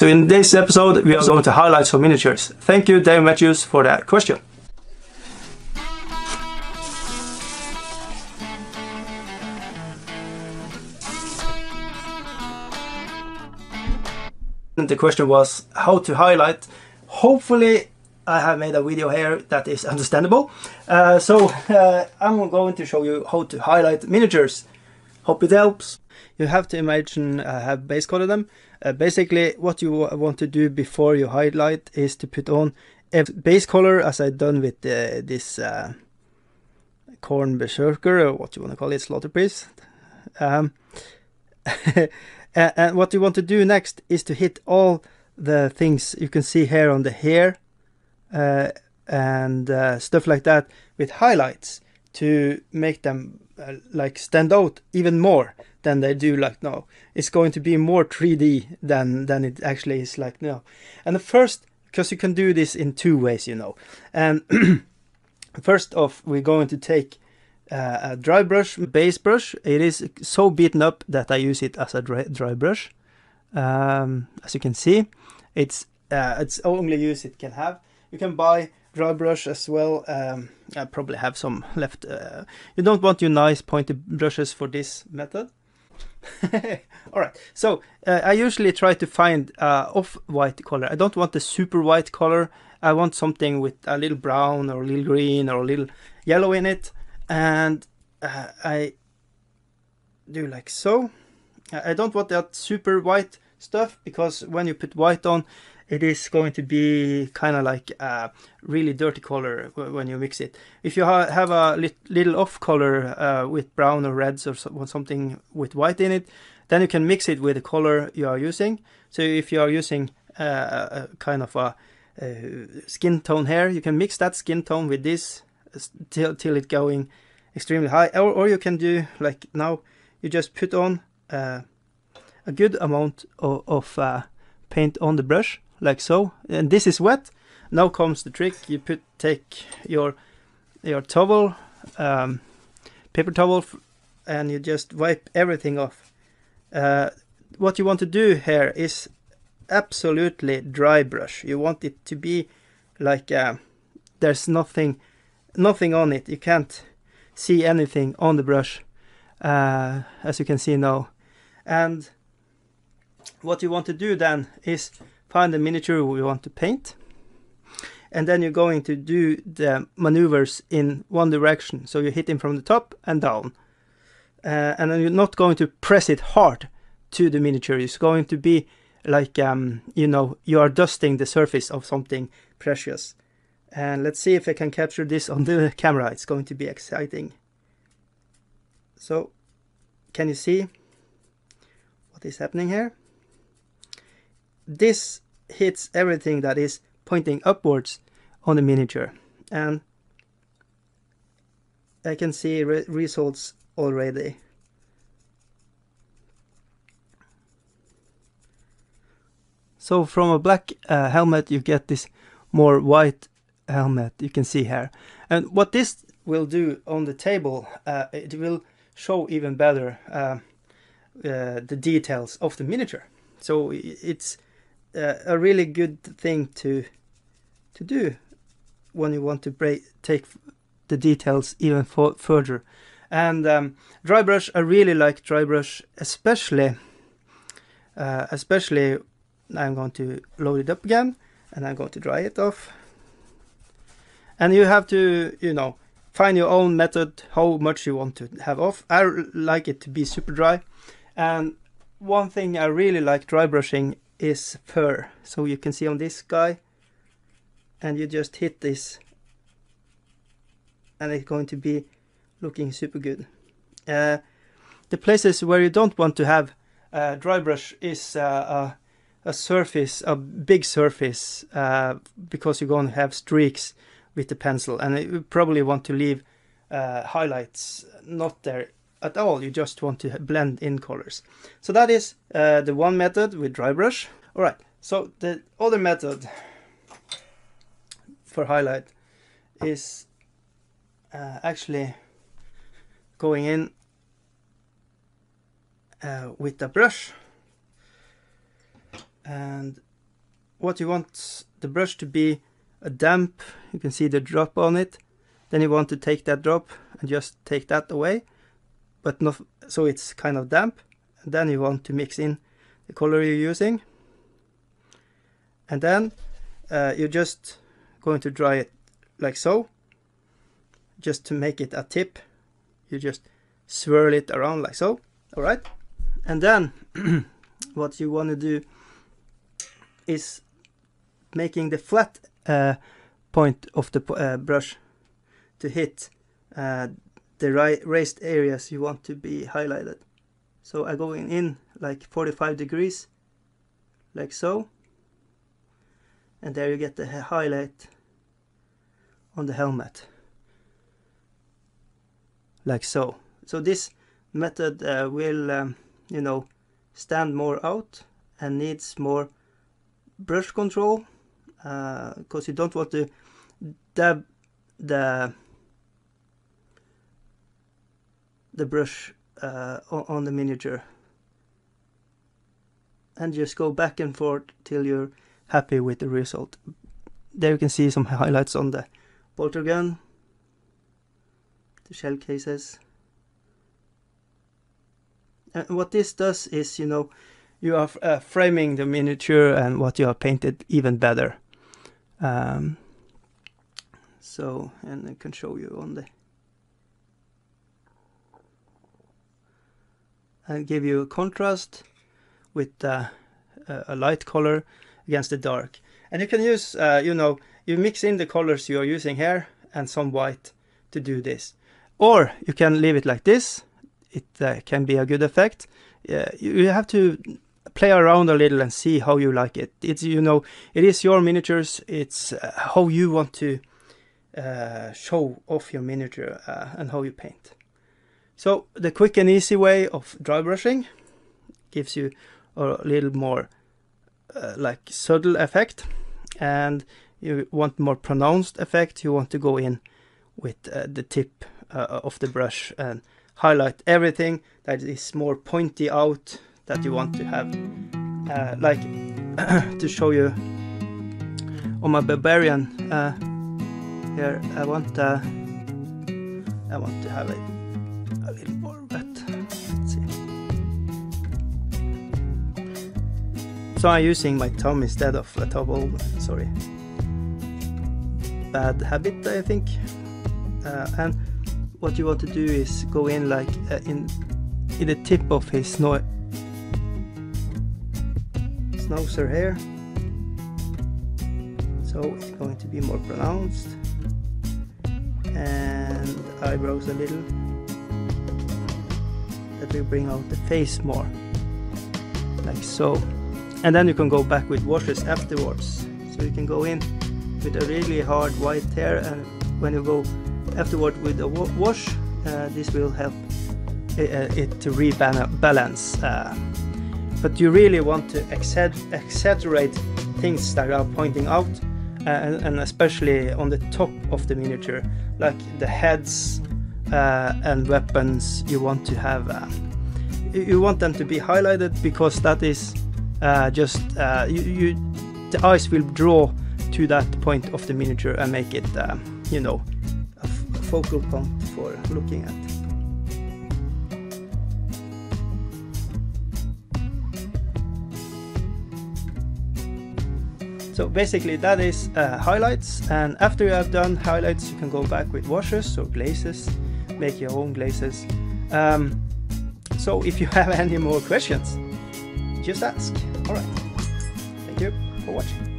So in this episode, we are going to highlight some miniatures. Thank you, Dave Matthews, for that question. And the question was how to highlight. Hopefully, I have made a video here that is understandable. I'm going to show you how to highlight miniatures. Hope it helps. You have to imagine have base color them. Basically, what you want to do before you highlight is to put on a base color, as I've done with this corn berserker, or what you want to call it, slaughter priest. And what you want to do next is to hit all the things you can see here on the hair and stuff like that with highlights to make them like stand out even more than they do like now. It's going to be more 3D than it actually is like now. And the first, because you can do this in two ways, you know. And first off, we're going to take a dry brush, base brush. It is so beaten up that I use it as a dry brush. As you can see, it's only use it can have. You can buy dry brush as well. I probably have some left. You don't want your nice pointed brushes for this method. Alright, so I usually try to find off-white color. I don't want the super white color. I want something with a little brown or a little green or a little yellow in it. And I do like so. I don't want that super white stuff, because when you put white on, it is going to be kind of like a really dirty color when you mix it. If you have a little off color with brown or reds or something with white in it, then you can mix it with the color you are using. So if you are using a kind of a skin tone here, you can mix that skin tone with this till it going extremely high. Or you can do like now, you just put on a good amount of paint on the brush, like so, and this is wet. Now comes the trick. You take your towel, paper towel, and you just wipe everything off. What you want to do here is absolutely dry brush. You want it to be like there's nothing on it. You can't see anything on the brush, as you can see now. And what you want to do then is find the miniature we want to paint, and then you're going to do the maneuvers in one direction. So you hit him from the top and down, and then you're not going to press it hard to the miniature. It's going to be like you know, you are dusting the surface of something precious. And let's see if I can capture this on the camera. It's going to be exciting. So can you see what is happening here? This hits everything that is pointing upwards on the miniature, and I can see results already. So from a black helmet you get this more white helmet, you can see here. And what this will do on the table, it will show even better the details of the miniature. So it's a really good thing to do when you want to take the details even further. And dry brush, I really like dry brush, especially I'm going to load it up again, and I'm going to dry it off. And you have to, you know, find your own method how much you want to have off. I like it to be super dry. And one thing I really like dry brushing is fur. So you can see on this guy, and you just hit this, and it's going to be looking super good. The places where you don't want to have dry brush is a surface, a big surface, because you're going to have streaks with the pencil, and you probably want to leave highlights not there at all. You just want to blend in colors. So that is the one method with dry brush. Alright, so the other method for highlight is actually going in with a brush, and what you want the brush to be a damp, you can see the drop on it. Then you want to take that drop and just take that away, but not so it's kind of damp. And then you want to mix in the color you're using, and then you're just going to dry it like so. Just to make it a tip, you just swirl it around like so. All right, and then what you want to do is making the flat point of the brush to hit the raised areas you want to be highlighted. So I go in like 45 degrees, like so, and there you get the highlight on the helmet, like so. So this method will, you know, stand more out and needs more brush control, because you don't want to dab the brush on the miniature, and just go back and forth till you're happy with the result. There you can see some highlights on the bolter gun, the shell cases. And what this does is, you know, you are framing the miniature and what you have painted even better. So, and I can show you on the, and give you a contrast with a light color against the dark. And you can use, you know, you mix in the colors you are using here and some white to do this. Or you can leave it like this. It can be a good effect. You have to play around a little and see how you like it. It's, you know, it is your miniatures. It's how you want to show off your miniature and how you paint. So the quick and easy way of dry brushing gives you a little more like subtle effect, and you want more pronounced effect, you want to go in with the tip of the brush and highlight everything that is more pointy out that you want to have, like to show you on my barbarian here. I want to have it a little more wet. Let's see. So I'm using my thumb instead of a towel. Sorry, bad habit, I think. And what you want to do is go in like in the tip of his schnauzer here, so it's going to be more pronounced, and eyebrows a little, that will bring out the face more, like so. And then you can go back with washes afterwards, so you can go in with a really hard white hair, and when you go afterward with a wash, this will help it to rebalance. But you really want to exaggerate things that are pointing out, and especially on the top of the miniature, like the heads and weapons. You want to have, you want them to be highlighted, because that is the eyes will draw to that point of the miniature and make it, you know, a focal point for looking at. So basically that is highlights, and after you have done highlights you can go back with washes or glazes, make your own glazes. So if you have any more questions, just ask. Alright, thank you for watching.